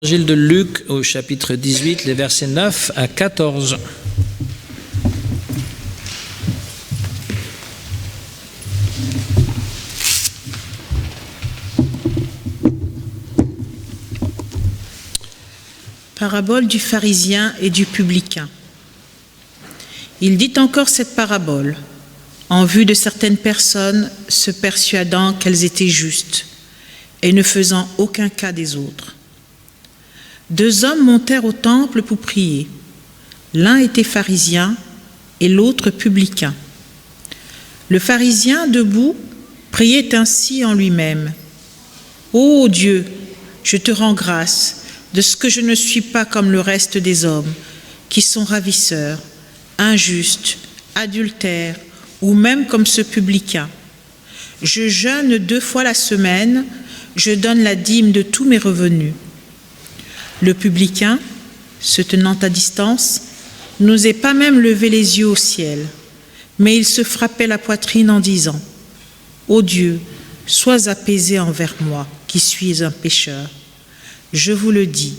Évangile de Luc au chapitre 18, les versets 9 à 14. Parabole du pharisien et du publicain. Il dit encore cette parabole en vue de certaines personnes se persuadant qu'elles étaient justes et ne faisant aucun cas des autres. 2 hommes montèrent au temple pour prier. L'un était pharisien et l'autre publicain. Le pharisien, debout, priait ainsi en lui-même. « Ô Dieu, je te rends grâce de ce que je ne suis pas comme le reste des hommes, qui sont ravisseurs, injustes, adultères, ou même comme ce publicain. Je jeûne 2 fois la semaine, je donne la dîme de tous mes revenus. » Le publicain, se tenant à distance, n'osait pas même lever les yeux au ciel, mais il se frappait la poitrine en disant « Ô Dieu, sois apaisé envers moi, qui suis un pécheur. Je vous le dis,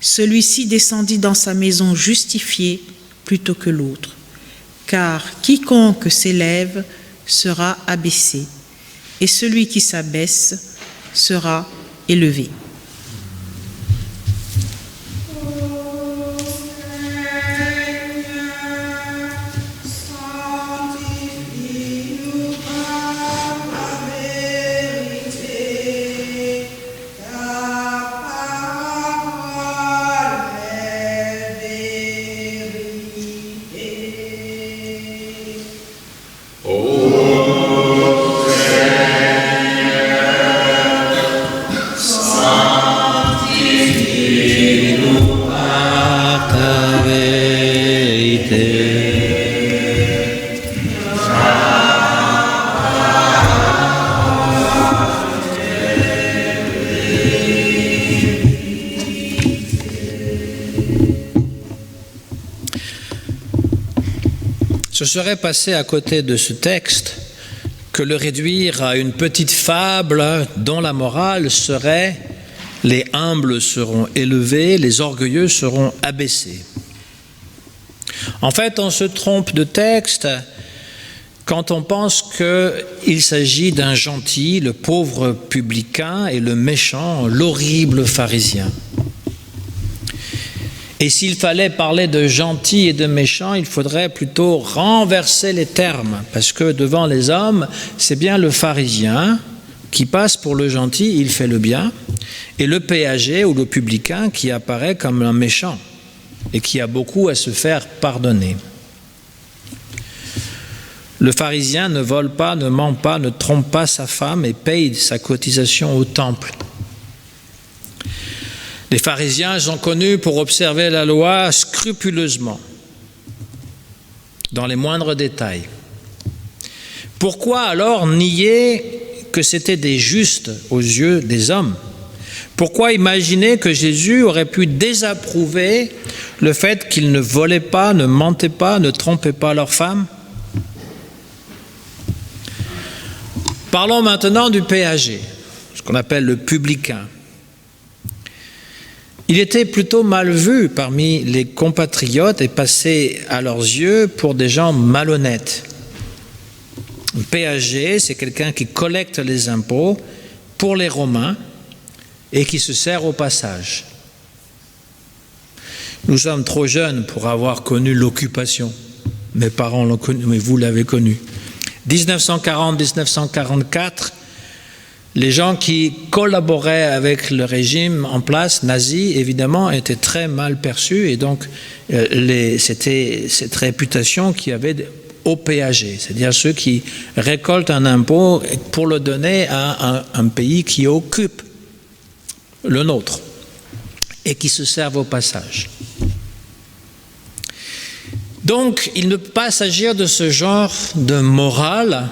celui-ci descendit dans sa maison justifié plutôt que l'autre, car quiconque s'élève sera abaissé, et celui qui s'abaisse sera élevé. » Je serais passé à côté de ce texte que le réduire à une petite fable dont la morale serait « les humbles seront élevés, les orgueilleux seront abaissés ». En fait, on se trompe de texte quand on pense qu'il s'agit d'un gentil, le pauvre publicain, et le méchant, l'horrible pharisien. Et s'il fallait parler de gentil et de méchant, il faudrait plutôt renverser les termes, parce que devant les hommes, c'est bien le pharisien qui passe pour le gentil, il fait le bien, et le péager ou le publicain qui apparaît comme un méchant et qui a beaucoup à se faire pardonner. Le pharisien ne vole pas, ne ment pas, ne trompe pas sa femme et paye sa cotisation au temple. Les pharisiens sont connus pour observer la loi scrupuleusement, dans les moindres détails. Pourquoi alors nier que c'étaient des justes aux yeux des hommes? Pourquoi imaginer que Jésus aurait pu désapprouver le fait qu'ils ne volaient pas, ne mentaient pas, ne trompaient pas leurs femmes? Parlons maintenant du péager, ce qu'on appelle le publicain. Il était plutôt mal vu parmi les compatriotes et passait à leurs yeux pour des gens malhonnêtes. Un péager, c'est quelqu'un qui collecte les impôts pour les Romains et qui se sert au passage. Nous sommes trop jeunes pour avoir connu l'occupation. Mes parents l'ont connu, mais vous l'avez connu. 1940-1944, les gens qui collaboraient avec le régime en place, nazi, évidemment, étaient très mal perçus et donc c'était cette réputation qu'il y avait au péager, c'est-à-dire ceux qui récoltent un impôt pour le donner à un pays qui occupe le nôtre et qui se servent au passage. Donc, il ne peut pas s'agir de ce genre de morale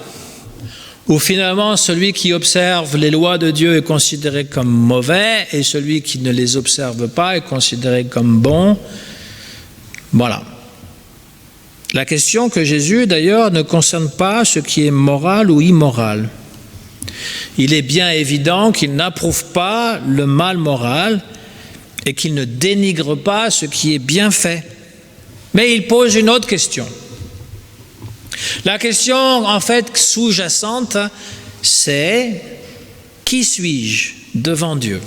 où finalement celui qui observe les lois de Dieu est considéré comme mauvais et celui qui ne les observe pas est considéré comme bon. Voilà. La question que Jésus d'ailleurs ne concerne pas ce qui est moral ou immoral. il est bien évident qu'il n'approuve pas le mal moral et qu'il ne dénigre pas ce qui est bien fait. Mais il pose une autre question. La question, en fait, sous-jacente, c'est « Qui suis-je devant Dieu ?»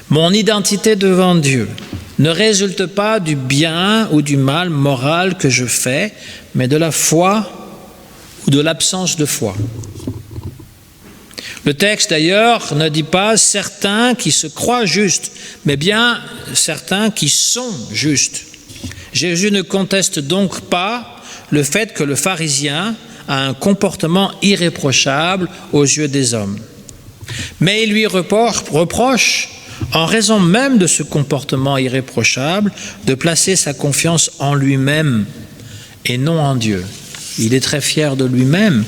Mon identité devant Dieu ne résulte pas du bien ou du mal moral que je fais, mais de la foi ou de l'absence de foi. Le texte, d'ailleurs, ne dit pas certains qui se croient justes, mais bien certains qui sont justes. Jésus ne conteste donc pas le fait que le pharisien a un comportement irréprochable aux yeux des hommes. Mais il lui reproche, en raison même de ce comportement irréprochable, de placer sa confiance en lui-même et non en Dieu. Il est très fier de lui-même.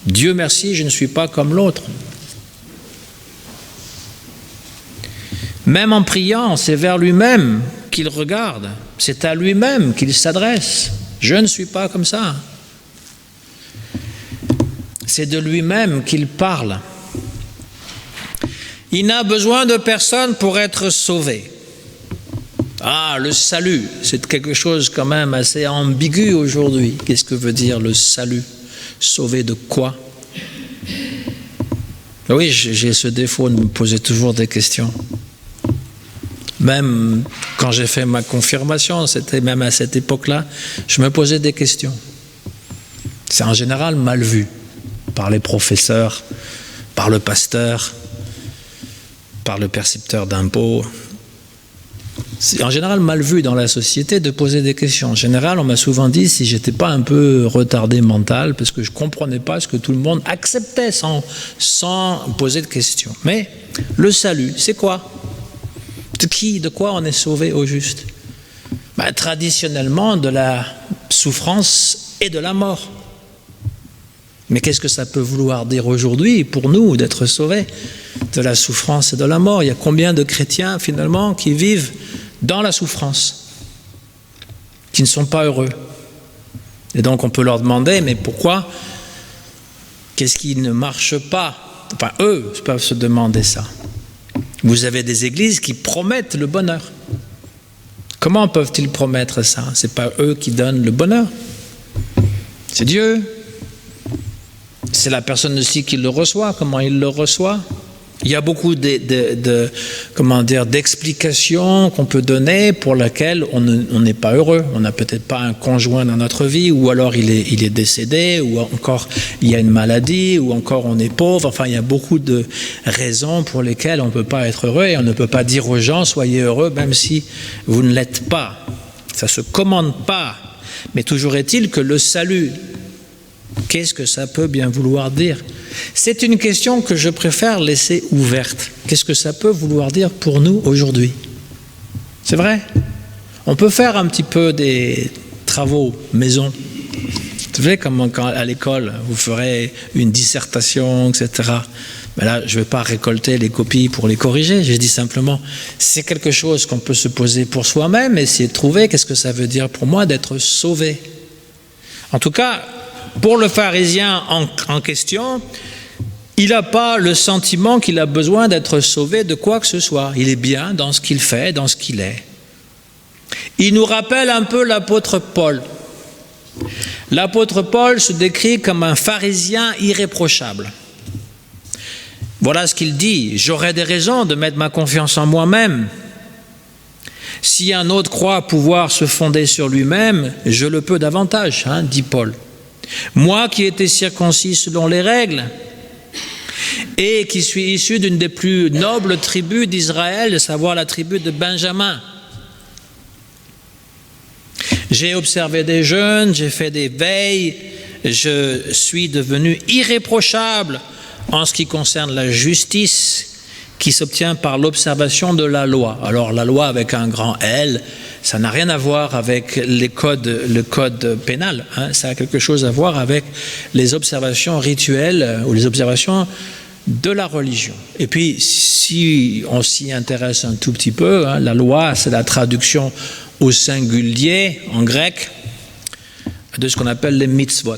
Dieu merci, je ne suis pas comme l'autre. Même en priant, c'est vers lui-même qu'il regarde. C'est à lui-même qu'il s'adresse. Je ne suis pas comme ça. C'est de lui-même qu'il parle. Il n'a besoin de personne pour être sauvé. Ah, le salut, c'est quelque chose quand même assez ambigu aujourd'hui. Qu'est-ce que veut dire le salut ? Sauvé de quoi ? Oui, j'ai ce défaut de me poser toujours des questions. Même quand j'ai fait ma confirmation, c'était même à cette époque-là, je me posais des questions. C'est en général mal vu par les professeurs, par le pasteur, par le percepteur d'impôts. C'est en général mal vu dans la société de poser des questions. En général, on m'a souvent dit si j'étais pas un peu retardé mental, parce que je comprenais pas ce que tout le monde acceptait sans poser de questions. Mais le salut, c'est quoi ? De qui, de quoi on est sauvé au juste ? Traditionnellement, de la souffrance et de la mort. Mais qu'est-ce que ça peut vouloir dire aujourd'hui pour nous d'être sauvés de la souffrance et de la mort ? Il y a combien de chrétiens finalement qui vivent dans la souffrance, qui ne sont pas heureux. Et donc on peut leur demander, mais pourquoi ? Qu'est-ce qui ne marche pas ? Enfin, eux peuvent se demander ça. Vous avez des églises qui promettent le bonheur. Comment peuvent-ils promettre ça ? Ce n'est pas eux qui donnent le bonheur. C'est Dieu. C'est la personne aussi qui le reçoit. Comment il le reçoit ? Il y a beaucoup d'explications qu'on peut donner pour lesquelles on n'est pas heureux. On n'a peut-être pas un conjoint dans notre vie, ou alors il est décédé, ou encore il y a une maladie, ou encore on est pauvre. Enfin, il y a beaucoup de raisons pour lesquelles on ne peut pas être heureux, et on ne peut pas dire aux gens « soyez heureux » même si vous ne l'êtes pas. Ça ne se commande pas. Mais toujours est-il que le salut, qu'est-ce que ça peut bien vouloir dire ? C'est une question que je préfère laisser ouverte. Qu'est-ce que ça peut vouloir dire pour nous aujourd'hui ? C'est vrai ? On peut faire un petit peu des travaux maison. Vous savez, comme quand à l'école, vous ferez une dissertation, etc. Mais là, je ne vais pas récolter les copies pour les corriger. Je dis simplement, c'est quelque chose qu'on peut se poser pour soi-même, essayer de trouver qu'est-ce que ça veut dire pour moi d'être sauvé. En tout cas, pour le pharisien en question, il n'a pas le sentiment qu'il a besoin d'être sauvé de quoi que ce soit. Il est bien dans ce qu'il fait, dans ce qu'il est. Il nous rappelle un peu l'apôtre Paul. L'apôtre Paul se décrit comme un pharisien irréprochable. Voilà ce qu'il dit. « J'aurais des raisons de mettre ma confiance en moi-même. Si un autre croit pouvoir se fonder sur lui-même, je le peux davantage, dit Paul. Moi qui étais circoncis selon les règles et qui suis issu d'une des plus nobles tribus d'Israël, à savoir la tribu de Benjamin. J'ai observé des jeûnes, j'ai fait des veilles, je suis devenu irréprochable en ce qui concerne la justice qui s'obtient par l'observation de la loi. Alors la loi avec un grand L, ça n'a rien à voir avec le code pénal, ça a quelque chose à voir avec les observations rituelles ou les observations de la religion. Et puis, si on s'y intéresse un tout petit peu, la loi, c'est la traduction au singulier, en grec, de ce qu'on appelle les mitzvot.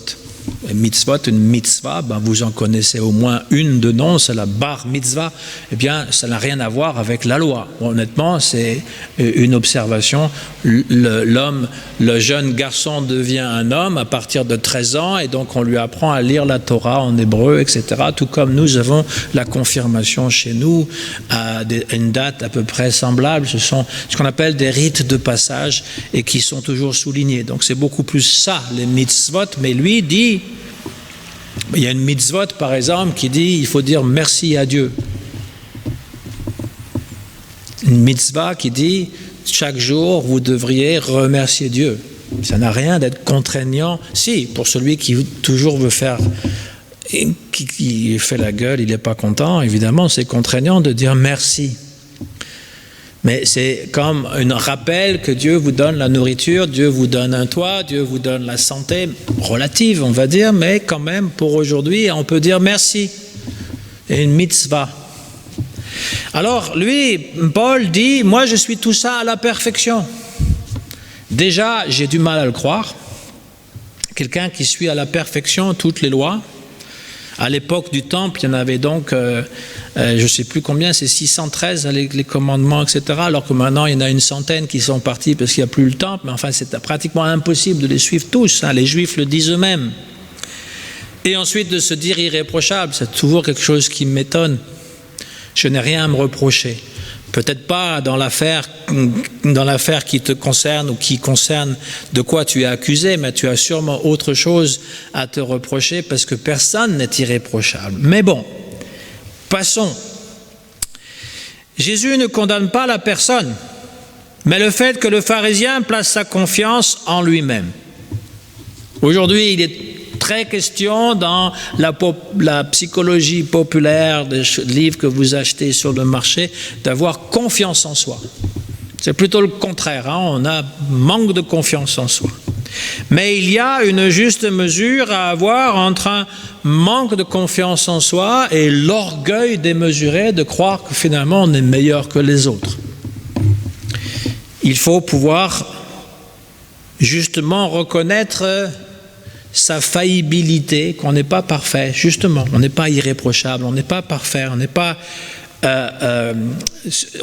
mitzvot, une mitzvah, vous en connaissez au moins une de nom, c'est la bar mitzvah. Eh bien, ça n'a rien à voir avec la loi. Honnêtement, c'est une observation. Le jeune garçon devient un homme à partir de 13 ans et donc on lui apprend à lire la Torah en hébreu, etc. Tout comme nous avons la confirmation chez nous à une date à peu près semblable. Ce sont ce qu'on appelle des rites de passage et qui sont toujours soulignés. Donc c'est beaucoup plus ça, les mitzvot. Mais lui dit, il y a une mitzvot par exemple qui dit il faut dire merci à Dieu. Une mitzvah qui dit chaque jour vous devriez remercier Dieu. Ça n'a rien d'être contraignant. Si, pour celui qui toujours veut faire, qui fait la gueule, il n'est pas content, évidemment c'est contraignant de dire merci. Mais c'est comme un rappel que Dieu vous donne la nourriture, Dieu vous donne un toit, Dieu vous donne la santé relative, on va dire, mais quand même, pour aujourd'hui, on peut dire merci. Et une mitzvah. Alors, lui, Paul dit, moi je suis tout ça à la perfection. Déjà, j'ai du mal à le croire. Quelqu'un qui suit à la perfection toutes les lois. À l'époque du temple, il y en avait donc, je ne sais plus combien, c'est 613 les commandements, etc. Alors que maintenant, il y en a une centaine qui sont partis parce qu'il n'y a plus le temple. Mais enfin, c'est pratiquement impossible de les suivre tous. Les Juifs le disent eux-mêmes. Et ensuite, de se dire irréprochable, c'est toujours quelque chose qui m'étonne. Je n'ai rien à me reprocher. Peut-être pas dans l'affaire qui te concerne ou qui concerne de quoi tu es accusé, mais tu as sûrement autre chose à te reprocher parce que personne n'est irréprochable. Mais bon, passons. Jésus ne condamne pas la personne, mais le fait que le pharisien place sa confiance en lui-même. Aujourd'hui, il est très question dans la psychologie populaire des livres que vous achetez sur le marché d'avoir confiance en soi. C'est plutôt le contraire, on a manque de confiance en soi. Mais il y a une juste mesure à avoir entre un manque de confiance en soi et l'orgueil démesuré de croire que finalement on est meilleur que les autres. Il faut pouvoir justement reconnaître sa faillibilité, qu'on n'est pas parfait, justement, on n'est pas irréprochable, on n'est pas parfait, on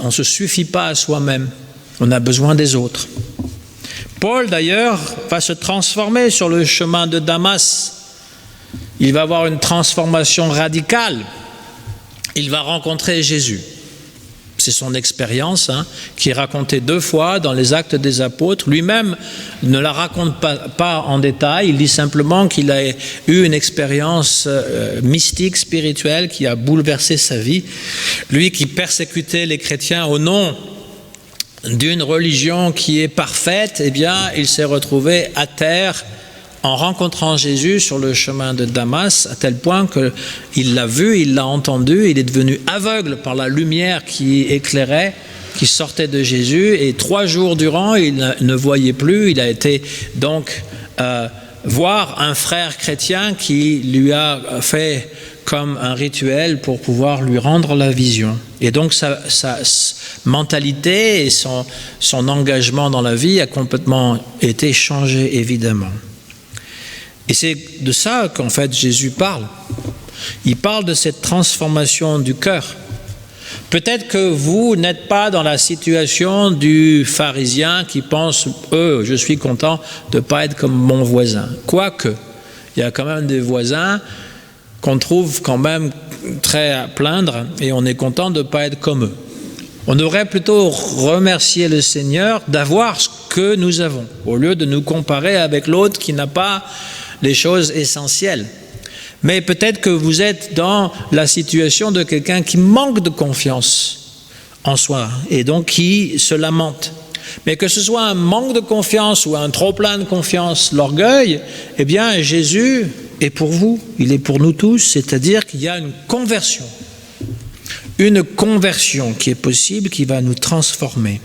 ne se suffit pas à soi-même, on a besoin des autres. Paul d'ailleurs va se transformer sur le chemin de Damas, il va avoir une transformation radicale, il va rencontrer Jésus. C'est son expérience qui est racontée 2 fois dans les Actes des Apôtres. Lui-même ne la raconte pas en détail. Il dit simplement qu'il a eu une expérience mystique, spirituelle, qui a bouleversé sa vie. Lui qui persécutait les chrétiens au nom d'une religion qui est parfaite, eh bien, il s'est retrouvé à terre en rencontrant Jésus sur le chemin de Damas, à tel point qu'il l'a vu, il l'a entendu, il est devenu aveugle par la lumière qui éclairait, qui sortait de Jésus, et 3 jours durant, il ne voyait plus. Il a été donc voir un frère chrétien qui lui a fait comme un rituel pour pouvoir lui rendre la vision. Et donc sa mentalité et son engagement dans la vie a complètement été changé, évidemment. Et c'est de ça qu'en fait Jésus parle. Il parle de cette transformation du cœur. Peut-être que vous n'êtes pas dans la situation du pharisien qui pense « je suis content de ne pas être comme mon voisin ». Quoique, il y a quand même des voisins qu'on trouve quand même très à plaindre et on est content de ne pas être comme eux. On devrait plutôt remercier le Seigneur d'avoir ce que nous avons, au lieu de nous comparer avec l'autre qui n'a pas les choses essentielles. Mais peut-être que vous êtes dans la situation de quelqu'un qui manque de confiance en soi et donc qui se lamente. Mais que ce soit un manque de confiance ou un trop-plein de confiance, l'orgueil, eh bien Jésus est pour vous, il est pour nous tous, c'est-à-dire qu'il y a une conversion qui est possible, qui va nous transformer.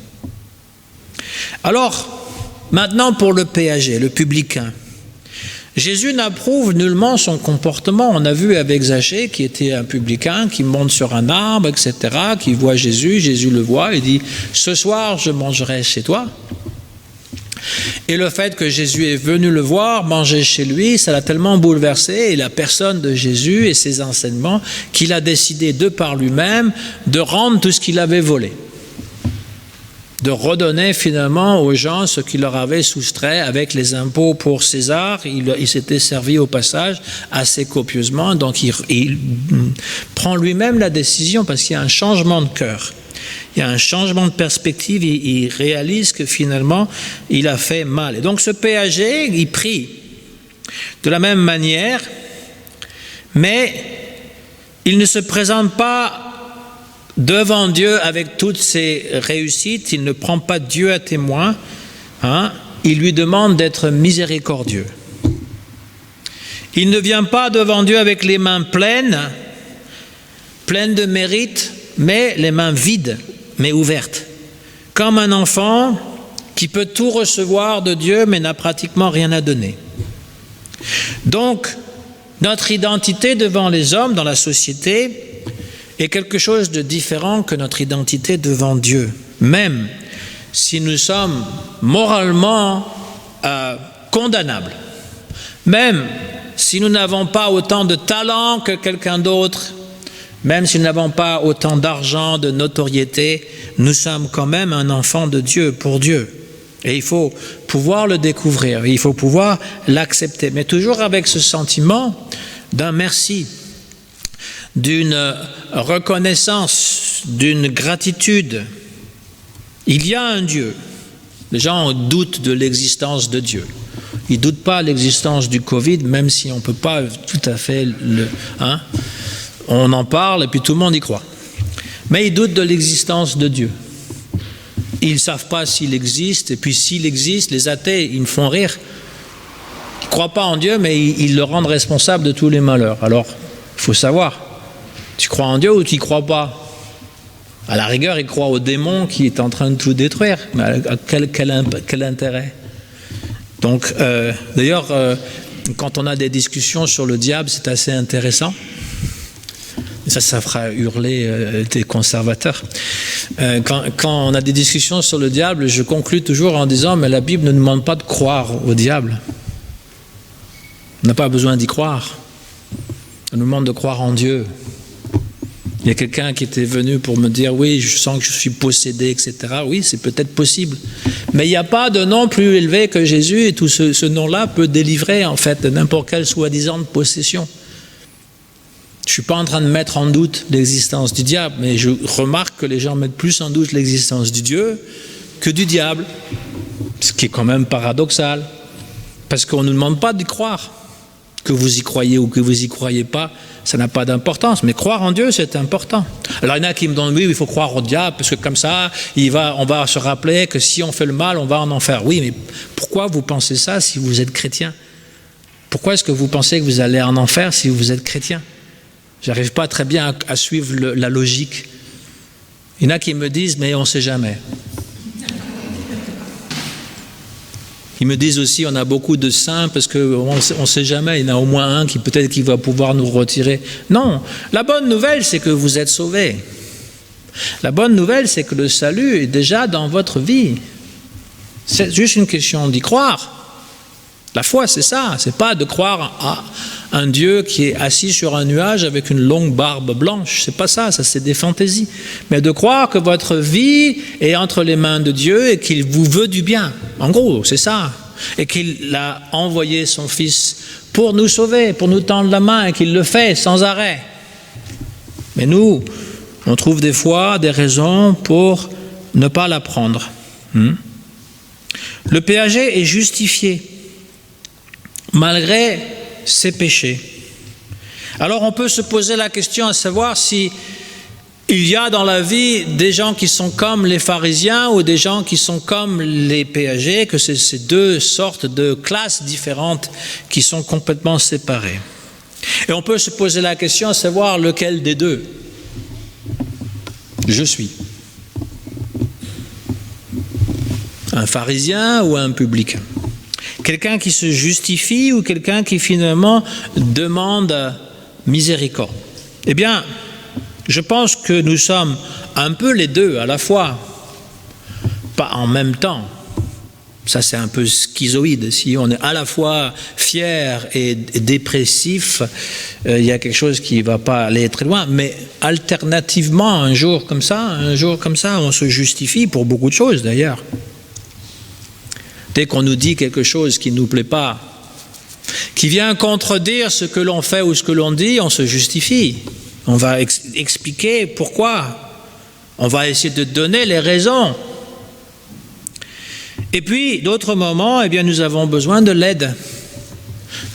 Alors, maintenant pour le péager, le publicain. Jésus n'approuve nullement son comportement. On a vu avec Zachée, qui était un publicain, qui monte sur un arbre, etc., qui voit Jésus, Jésus le voit et dit « Ce soir, je mangerai chez toi ». Et le fait que Jésus est venu le voir, manger chez lui, ça l'a tellement bouleversé, et la personne de Jésus et ses enseignements, qu'il a décidé de par lui-même de rendre tout ce qu'il avait volé. De redonner finalement aux gens ce qu'il leur avait soustrait avec les impôts pour César. Il s'était servi au passage assez copieusement, donc il prend lui-même la décision parce qu'il y a un changement de cœur. Il y a un changement de perspective, il réalise que finalement, il a fait mal. Et donc ce péager, il prie de la même manière, mais il ne se présente pas devant Dieu avec toutes ses réussites, il ne prend pas Dieu à témoin, il lui demande d'être miséricordieux. Il ne vient pas devant Dieu avec les mains pleines de mérite, mais les mains vides, mais ouvertes. Comme un enfant qui peut tout recevoir de Dieu, mais n'a pratiquement rien à donner. Donc, notre identité devant les hommes, dans la société, est quelque chose de différent que notre identité devant Dieu. Même si nous sommes moralement condamnables, même si nous n'avons pas autant de talent que quelqu'un d'autre, même si nous n'avons pas autant d'argent, de notoriété, nous sommes quand même un enfant de Dieu, pour Dieu. Et il faut pouvoir le découvrir, il faut pouvoir l'accepter, mais toujours avec ce sentiment d'un merci, d'une reconnaissance, d'une gratitude. Il y a un Dieu. Les gens doutent de l'existence de Dieu. Ils ne doutent pas de l'existence du Covid, même si on ne peut pas tout à fait on en parle et puis tout le monde y croit. Mais ils doutent de l'existence de Dieu. Ils ne savent pas s'il existe, et puis s'il existe, les athées, ils me font rire. Ils ne croient pas en Dieu, mais ils le rendent responsable de tous les malheurs. Alors, il faut savoir, tu crois en Dieu ou tu n'y crois pas? À la rigueur, ils croient au démon qui est en train de tout détruire. Mais quel intérêt? Donc, d'ailleurs, quand on a des discussions sur le diable, c'est assez intéressant. Ça fera hurler des conservateurs. Quand on a des discussions sur le diable, je conclus toujours en disant, mais la Bible ne nous demande pas de croire au diable. On n'a pas besoin d'y croire. Elle nous demande de croire en Dieu. Il y a quelqu'un qui était venu pour me dire, oui, je sens que je suis possédé, etc. Oui, c'est peut-être possible. Mais il n'y a pas de nom plus élevé que Jésus, et tout ce nom-là peut délivrer, en fait, de n'importe quelle soi-disant possession. Je ne suis pas en train de mettre en doute l'existence du diable, mais je remarque que les gens mettent plus en doute l'existence du Dieu que du diable, ce qui est quand même paradoxal, parce qu'on ne nous demande pas d'y croire. Que vous y croyez ou que vous n'y croyez pas, ça n'a pas d'importance, mais croire en Dieu, c'est important. Alors il y en a qui me disent, oui, il faut croire au diable, parce que comme ça, on va se rappeler que si on fait le mal, on va en enfer. Oui, mais pourquoi vous pensez ça si vous êtes chrétien? Pourquoi est-ce que vous pensez que vous allez en enfer si vous êtes chrétien? J'arrive pas très bien à suivre la logique. Il y en a qui me disent, mais on ne sait jamais. Ils me disent aussi, on a beaucoup de saints parce qu'on ne sait jamais, il y en a au moins un qui peut-être qui va pouvoir nous retirer. Non, la bonne nouvelle, c'est que vous êtes sauvés. La bonne nouvelle, c'est que le salut est déjà dans votre vie. C'est juste une question d'y croire. La foi, c'est ça, c'est pas de croire à un Dieu qui est assis sur un nuage avec une longue barbe blanche, c'est pas ça, ça c'est des fantaisies. Mais de croire que votre vie est entre les mains de Dieu et qu'il vous veut du bien. En gros, c'est ça. Et qu'il a envoyé son Fils pour nous sauver, pour nous tendre la main, et qu'il le fait sans arrêt. Mais nous, on trouve des fois des raisons pour ne pas l'apprendre. Le péager est justifié malgré ses péchés. Alors on peut se poser la question à savoir si il y a dans la vie des gens qui sont comme les pharisiens ou des gens qui sont comme les péagers, que c'est ces deux sortes de classes différentes qui sont complètement séparées. Et on peut se poser la question à savoir lequel des deux je suis. Un pharisien ou un publicain? Quelqu'un qui se justifie ou quelqu'un qui finalement demande miséricorde? Eh bien, je pense que nous sommes un peu les deux à la fois, pas en même temps. Ça, c'est un peu schizoïde. Si on est à la fois fier et dépressif, il y a quelque chose qui ne va pas aller très loin. Mais alternativement, un jour comme ça, on se justifie pour beaucoup de choses d'ailleurs. Dès qu'on nous dit quelque chose qui ne nous plaît pas, qui vient contredire ce que l'on fait ou ce que l'on dit, on se justifie. On va expliquer pourquoi. On va essayer de donner les raisons. Et puis, d'autres moments, eh bien, nous avons besoin de l'aide.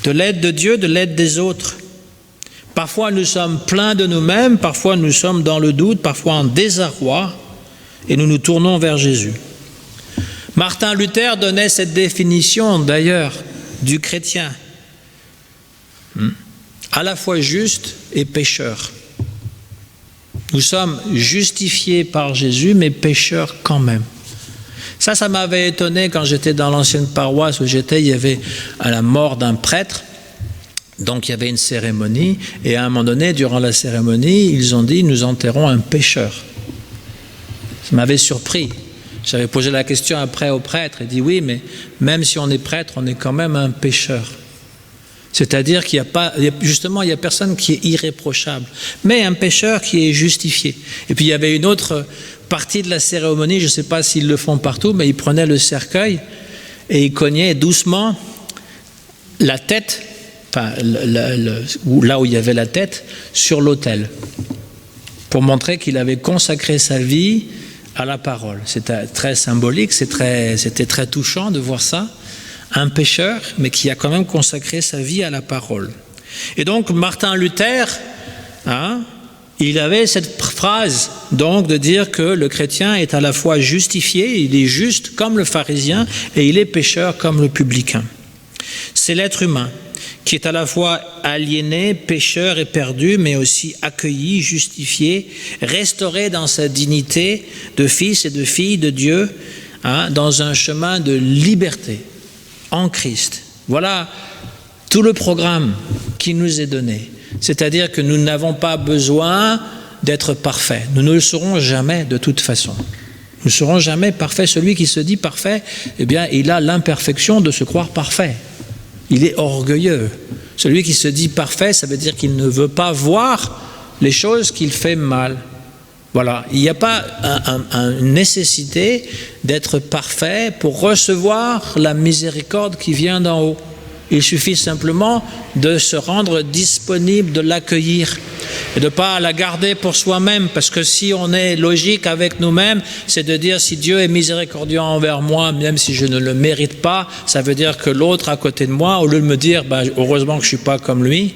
De l'aide de Dieu, de l'aide des autres. Parfois, nous sommes pleins de nous-mêmes, parfois, nous sommes dans le doute, parfois en désarroi, et nous nous tournons vers Jésus. Martin Luther donnait cette définition, d'ailleurs, du chrétien. À la fois juste et pécheur. Nous sommes justifiés par Jésus, mais pécheurs quand même. Ça m'avait étonné quand j'étais dans l'ancienne paroisse où j'étais, il y avait à la mort d'un prêtre, donc il y avait une cérémonie, et à un moment donné, durant la cérémonie, ils ont dit, nous enterrons un pécheur. Ça m'avait surpris. J'avais posé la question après au prêtre, il dit, oui, mais même si on est prêtre, on est quand même un pécheur. C'est-à-dire qu'il n'y a personne qui est irréprochable, mais un pécheur qui est justifié. Et puis il y avait une autre partie de la cérémonie, je ne sais pas s'ils le font partout, mais ils prenaient le cercueil et ils cognaient doucement la tête, enfin là où il y avait la tête, sur l'autel, pour montrer qu'il avait consacré sa vie à la parole. C'était très symbolique, c'était très touchant de voir ça. Un pécheur, mais qui a quand même consacré sa vie à la parole. Et donc, Martin Luther, il avait cette phrase, donc, de dire que le chrétien est à la fois justifié, il est juste comme le pharisien, et il est pécheur comme le publicain. C'est l'être humain qui est à la fois aliéné, pécheur et perdu, mais aussi accueilli, justifié, restauré dans sa dignité de fils et de fille de Dieu, dans un chemin de liberté. En Christ. Voilà tout le programme qui nous est donné. C'est-à-dire que nous n'avons pas besoin d'être parfaits. Nous ne le serons jamais de toute façon. Nous ne serons jamais parfaits. Celui qui se dit parfait, eh bien, il a l'imperfection de se croire parfait. Il est orgueilleux. Celui qui se dit parfait, ça veut dire qu'il ne veut pas voir les choses qu'il fait mal. Voilà, il n'y a pas une nécessité d'être parfait pour recevoir la miséricorde qui vient d'en haut. Il suffit simplement de se rendre disponible, de l'accueillir et de ne pas la garder pour soi-même, parce que si on est logique avec nous-mêmes, c'est de dire si Dieu est miséricordieux envers moi, même si je ne le mérite pas, ça veut dire que l'autre à côté de moi, au lieu de me dire heureusement que je ne suis pas comme lui,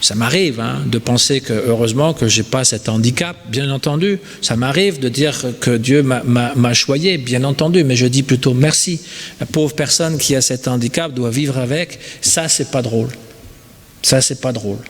ça m'arrive de penser que heureusement que je n'ai pas cet handicap, bien entendu. Ça m'arrive de dire que Dieu m'a choyé, bien entendu, mais je dis plutôt merci. La pauvre personne qui a cet handicap doit vivre avec. Ça, c'est pas drôle. Ça, c'est pas drôle.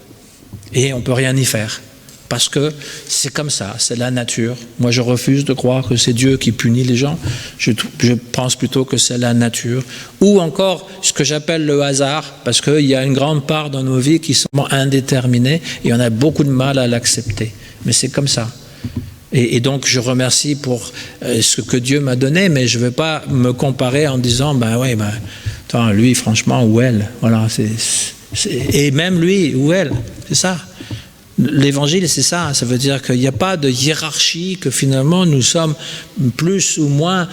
Et on ne peut rien y faire. Parce que c'est comme ça, c'est la nature. Moi, je refuse de croire que c'est Dieu qui punit les gens. Je pense plutôt que c'est la nature. Ou encore, ce que j'appelle le hasard, parce qu'il y a une grande part dans nos vies qui sont indéterminées et on a beaucoup de mal à l'accepter. Mais c'est comme ça. Et donc, je remercie pour ce que Dieu m'a donné, mais je ne vais pas me comparer en disant, attends, lui, franchement, ou elle. Voilà, et même lui, ou elle, c'est ça. L'évangile, c'est ça. Ça veut dire qu'il n'y a pas de hiérarchie, que finalement nous sommes plus ou moins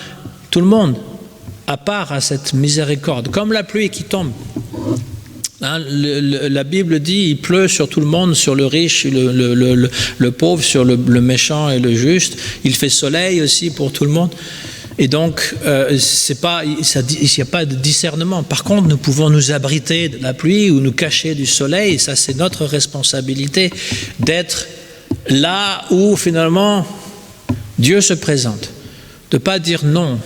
tout le monde, à part à cette miséricorde, comme la pluie qui tombe. La Bible dit, il pleut sur tout le monde, sur le riche, le pauvre, sur le méchant et le juste. Il fait soleil aussi pour tout le monde. Et donc, il n'y a pas de discernement. Par contre, nous pouvons nous abriter de la pluie ou nous cacher du soleil. Et ça, c'est notre responsabilité d'être là où, finalement, Dieu se présente. De ne pas dire non,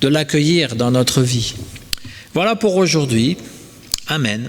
de l'accueillir dans notre vie. Voilà pour aujourd'hui. Amen.